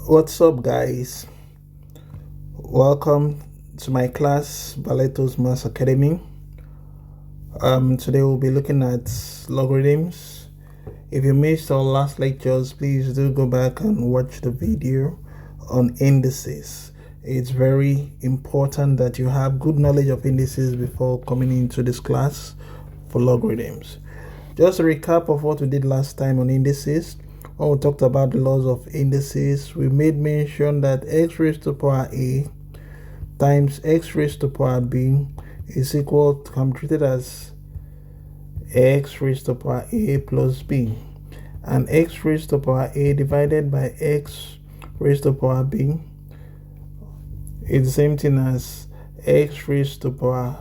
What's up, guys? Welcome to my class, Valeto's Maths Academy. Today we'll be looking at logarithms. If you missed our last lectures, please do go back and watch the video on indices. It's very important that you have good knowledge of indices before coming into this class for logarithms. Just a recap of what we did last time on indices. When we talked about the laws of indices, we made mention that x raised to power a times x raised to power b is equal to, can be treated as x raised to power a plus b, and x raised to power a divided by x raised to power b is the same thing as x raised to power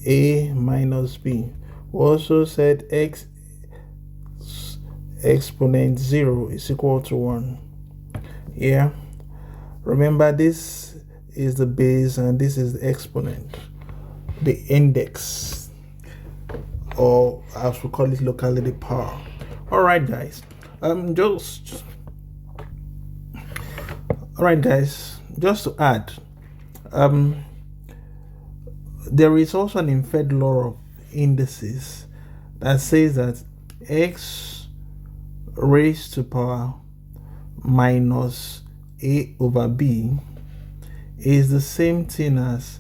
a minus b. We also said x exponent 0 is equal to 1. Yeah, remember, this is the base and this is the exponent, the index, or as we call it locally, the power. All right, guys. Just to add, there is also an inferred law of indices that says that x raised to power minus a over b is the same thing as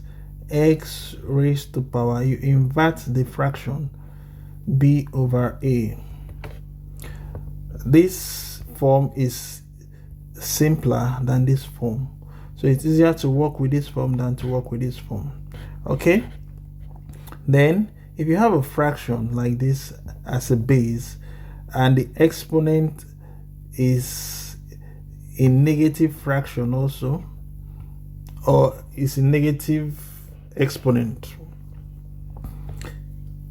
x raised to power, you invert the fraction, b over a. This form is simpler than this form, so it's easier to work with this form than to work with this form. Okay, then if you have a fraction like this as a base and the exponent is a negative fraction also, or is a negative exponent,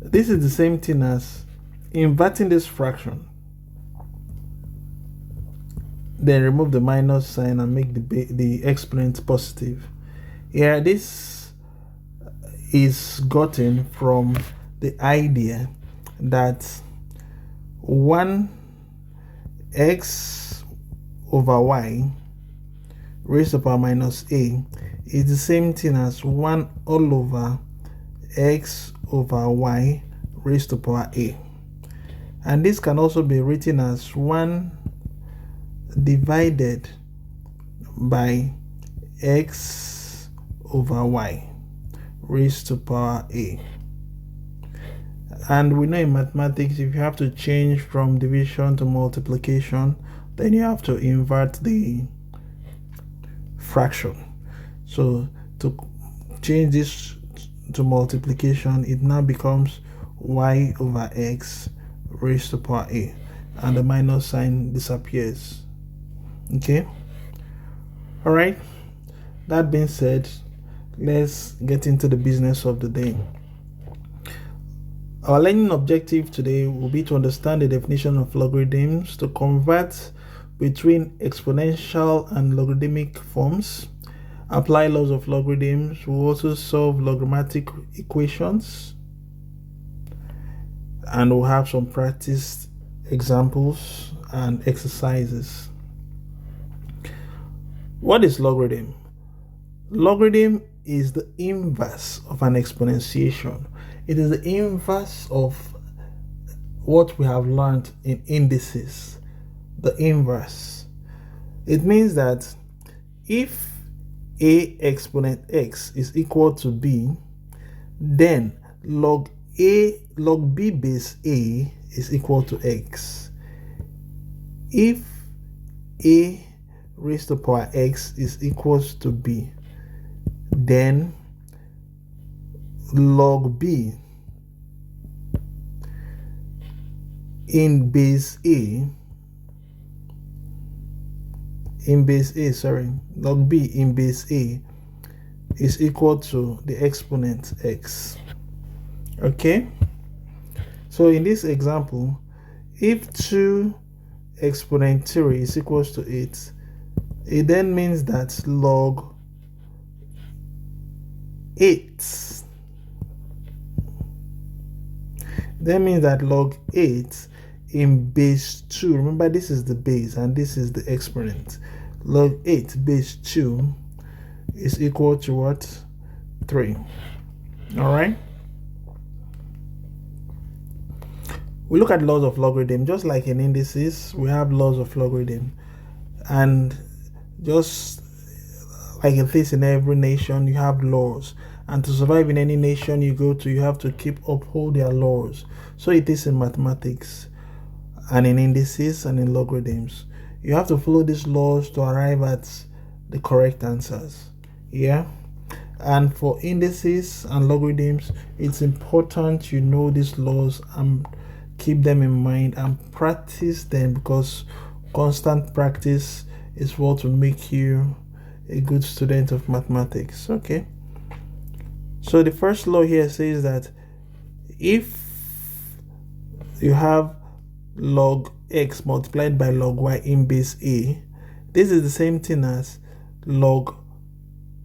this is the same thing as inverting this fraction, then remove the minus sign and make the exponent positive. Here, this is gotten from the idea that 1 x over y raised to power minus a is the same thing as 1 all over x over y raised to power a. And this can also be written as 1 divided by x over y raised to power a. And we know in mathematics, if you have to change from division to multiplication, then you have to invert the fraction. So to change this to multiplication, it now becomes y over x raised to power a, and the minus sign disappears. Okay, all right, that being said, let's get into the business of the day. Our learning objective today will be to understand the definition of logarithms, to convert between exponential and logarithmic forms, apply laws of logarithms. We'll also solve logarithmic equations, and we'll have some practice examples and exercises. What is logarithm? Logarithm is the inverse of an exponentiation. It is the inverse of what we have learned in indices. The inverse. It means that if a exponent x is equal to b, then log b base a is equal to x. If a raised to power x is equals to b, then log b in base a log b in base a is equal to the exponent x. Okay, so in this example, if 2 exponent 3 is equals to 8, it then means that log 8, that means that log 8 in base 2. Remember, this is the base and this is the exponent. Log 8 base 2 is equal to what? 3. All right. We look at laws of logarithm. Just like in indices, we have laws of logarithm. And just like it is in every nation, you have laws. And to survive in any nation you go to, you have to uphold their laws. So it is in mathematics and in indices and in logarithms. You have to follow these laws to arrive at the correct answers. Yeah. And for indices and logarithms, it's important you know these laws and keep them in mind and practice them, because constant practice is what will make you a good student of mathematics. Okay. So the first law here says that if you have log x multiplied by log y in base a, this is the same thing as log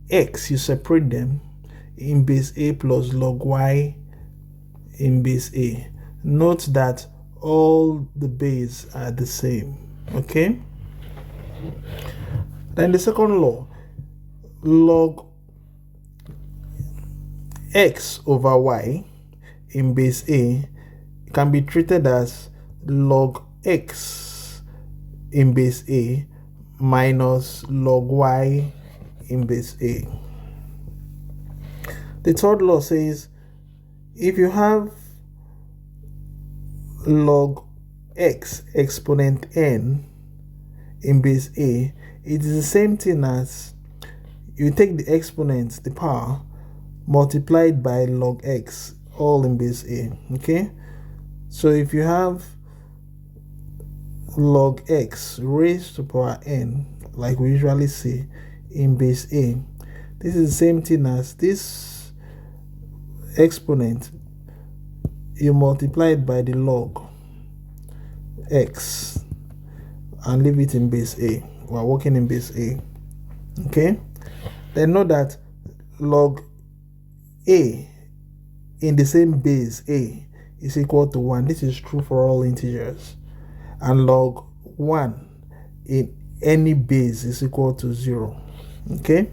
x, you separate them, in base a plus log y in base a. Note that all the base are the same. Okay. Then the second law, log x over y in base a can be treated as log x in base a minus log y in base a. The third law says if you have log x exponent n in base a, it is the same thing as you take the exponent, the power, multiplied by log x, all in base a. Okay, so if you have log x raised to power n, like we usually say, in base a, this is the same thing as this exponent, you multiply it by the log x and leave it in base a. We're working in base a. Okay, then know that log a in the same base a is equal to 1. This is true for all integers. And log 1 in any base is equal to 0. Okay,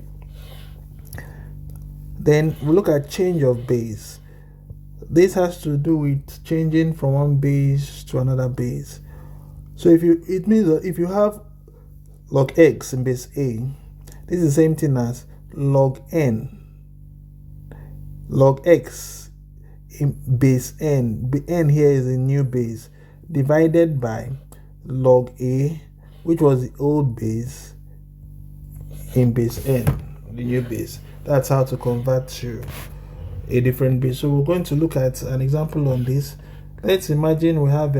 then we look at change of base. This has to do with changing from one base to another base. So it means that if you have log x in base a, this is the same thing as log n, log x in base n. N here is a new base, divided by log a, which was the old base, in base n, the new base. That's how to convert to a different base. So we're going to look at an example on this. Let's imagine we have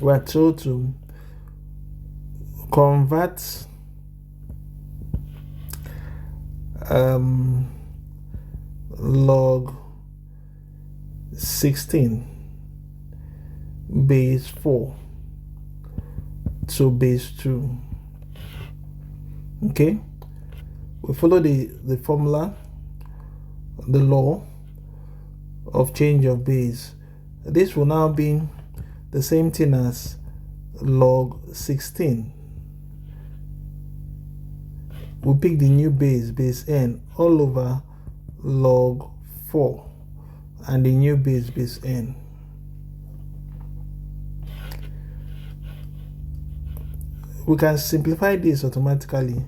we're told to convert log 16 base 4 to base 2. Okay, we follow the formula, the law of change of base. This will now be the same thing as log 16. We pick the new base n, all over log 4, and the new base n. We can simplify this automatically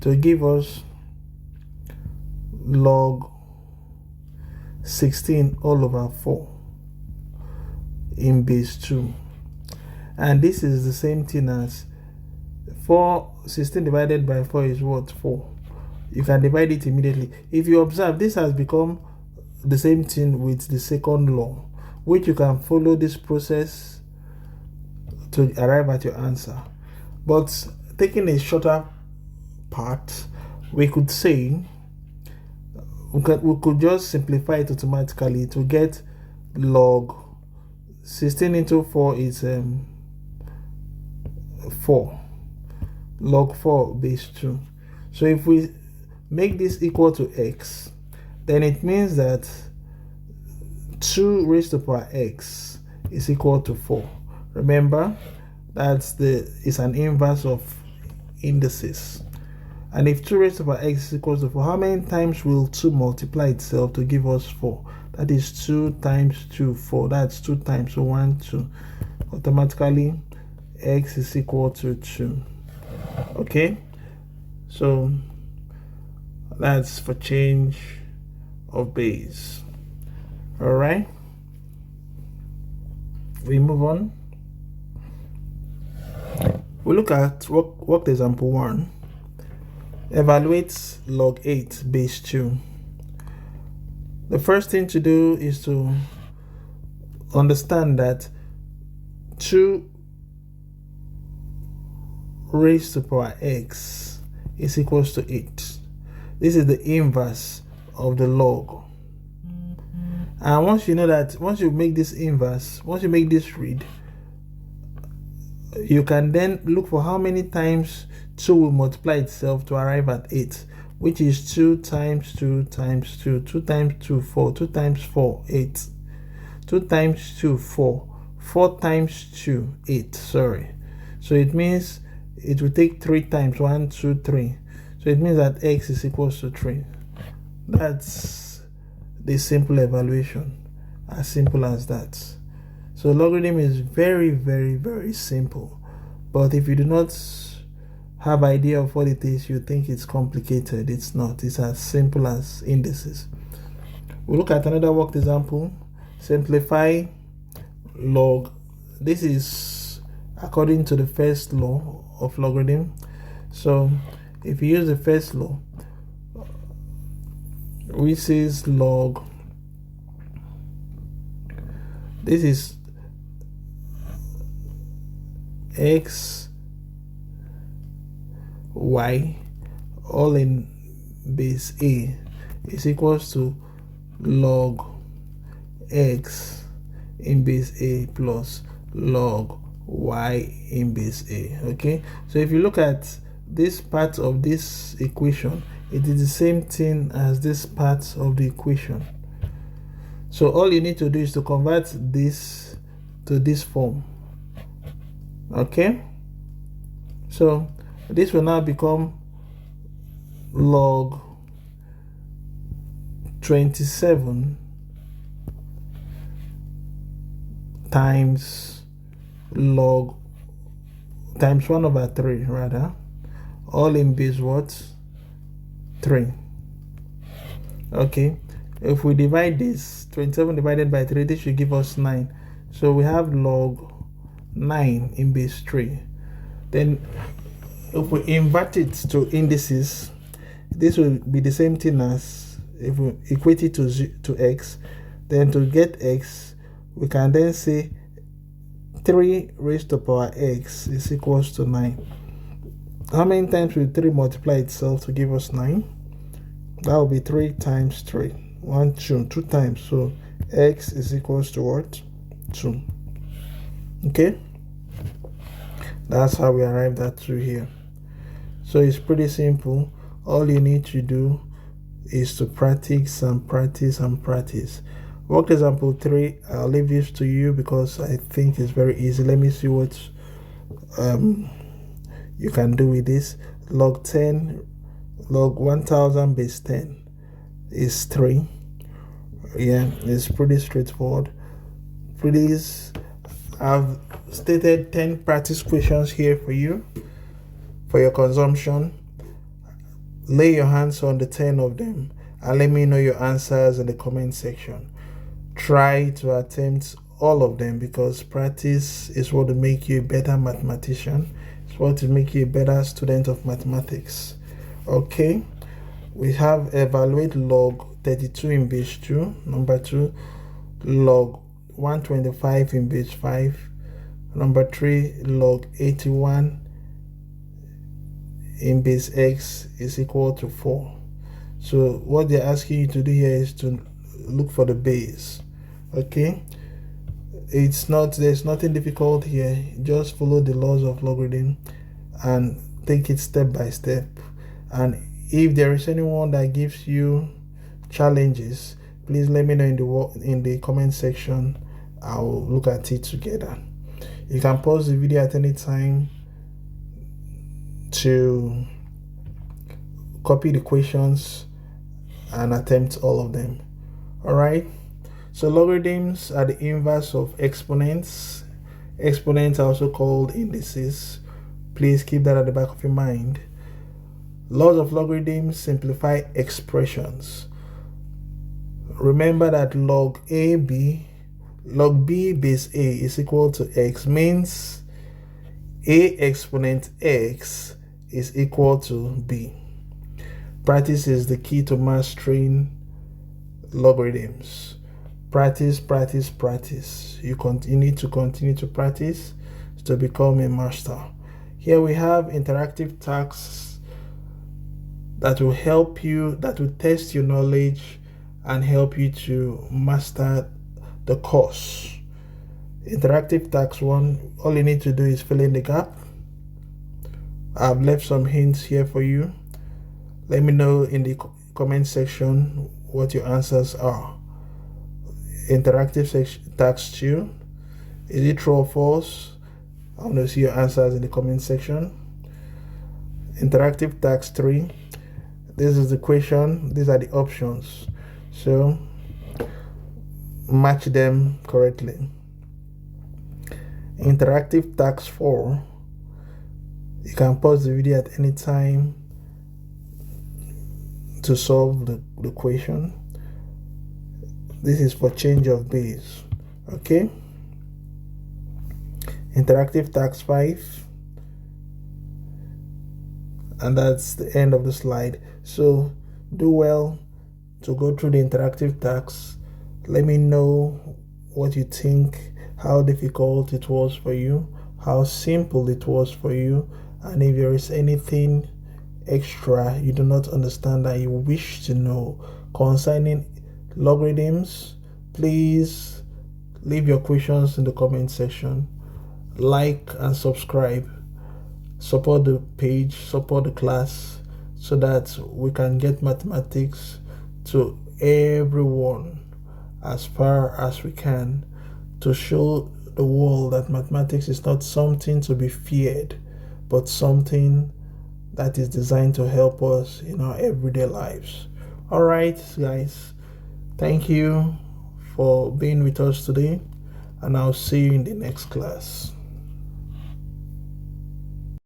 to give us log 16 all over 4 in base 2. And this is the same thing as 16 divided by 4 is what? 4. You can divide it immediately. If you observe, this has become the same thing with the second law, which you can follow this process to arrive at your answer. But taking a shorter part, we could say we could just simplify it automatically to get log 16 into 4 is 4. Log 4 base 2. So if we make this equal to x, then it means that 2 raised to power x is equal to 4. Remember, it's an inverse of indices. And if 2 raised to power x is equals to 4, how many times will 2 multiply itself to give us 4? That is 2 times 2, 4. That's 2 times, so 1, 2. Automatically, x is equal to 2. Okay? So, that's for change of base. Alright? We move on. We look at worked example 1. Evaluate log 8 base 2. The first thing to do is to understand that 2 raised to power x is equals to 8. This is the inverse of the log. And once you know that, once you make this inverse, once you make this read, you can then look for how many times 2 will multiply itself to arrive at 8, which is 2 times 2 times 2, 2 times 2, 4, 2 times 4, 8, 2 times 2, 4, 4 times 2, 8, sorry. So it means it will take 3 times, 1, 2, 3. So it means that x is equals to 3. That's the simple evaluation, as simple as that. So logarithm is very, very, very simple. But if you do not have idea of what it is, you think it's complicated. It's not. It's as simple as indices. We'll look at another worked example. Simplify log. This is according to the first law of logarithm. So if you use the first law, which says log, this is x, y, all in base a is equals to log x in base a plus log y in base a. Okay, so if you look at this part of this equation, it is the same thing as this part of the equation. So all you need to do is to convert this to this form. Okay, so this will now become log 27 times log times 1 over 3 rather, all in base what? 3. Okay, if we divide this, 27 divided by 3, this should give us 9. So we have log 9 in base 3. Then if we invert it to indices, this will be the same thing as if we equate it to x. Then to get x, we can then say 3 raised to power x is equals to 9. How many times will 3 multiply itself to give us 9? That will be 3 times 3. 1, 2, 2 times. So x is equals to what? 2. Okay? That's how we arrived at 2 here. So it's pretty simple. All you need to do is to practice and practice and practice. Work example 3, I'll leave this to you because I think it's very easy. Let me see what you can do with this. Log 10, log 1000 base 10 is 3. Yeah, it's pretty straightforward. Please, I've stated 10 practice questions here for you, for your consumption. Lay your hands on the 10 of them and let me know your answers in the comment section. Try to attempt all of them because practice is what will make you a better mathematician. It's what will make you a better student of mathematics. Okay, we have evaluate log 32 in base 2. Number 2, log 125 in base 5. Number 3, log 81 in base x is equal to 4. So what they're asking you to do here is to look for the base. Okay, there's nothing difficult here. Just follow the laws of logarithm and take it step by step. And if there is anyone that gives you challenges, please let me know in the comment section. I'll look at it together. You can pause the video at any time to copy the questions and attempt all of them. Alright, so logarithms are the inverse of exponents. Exponents are also called indices. Please keep that at the back of your mind. Laws of logarithms simplify expressions. Remember that log b base a is equal to x means a exponent x is equal to b. Practice is the key to mastering logarithms. Practice, practice, practice. You need to continue to practice to become a master. Here we have interactive tasks that will help you, that will test your knowledge and help you to master the course. Interactive task 1, all you need to do is fill in the gap. I've left some hints here for you. Let me know in the comment section what your answers are. Interactive task 2, is it true or false? I want to see your answers in the comment section. Interactive task 3, this is the question, these are the options, so match them correctly. Interactive task 4, you can pause the video at any time to solve the question. This is for change of base. Okay. Interactive task 5, and that's the end of the slide. So do well to go through the interactive tasks. Let me know what you think, how difficult it was for you, how simple it was for you, and if there is anything extra you do not understand that you wish to know concerning logarithms, please leave your questions in the comment section. Like and subscribe. Support the page, support the class, so that we can get mathematics to everyone as far as we can, to show the world that mathematics is not something to be feared, but something that is designed to help us in our everyday lives. All right, guys, thank you for being with us today, and I'll see you in the next class.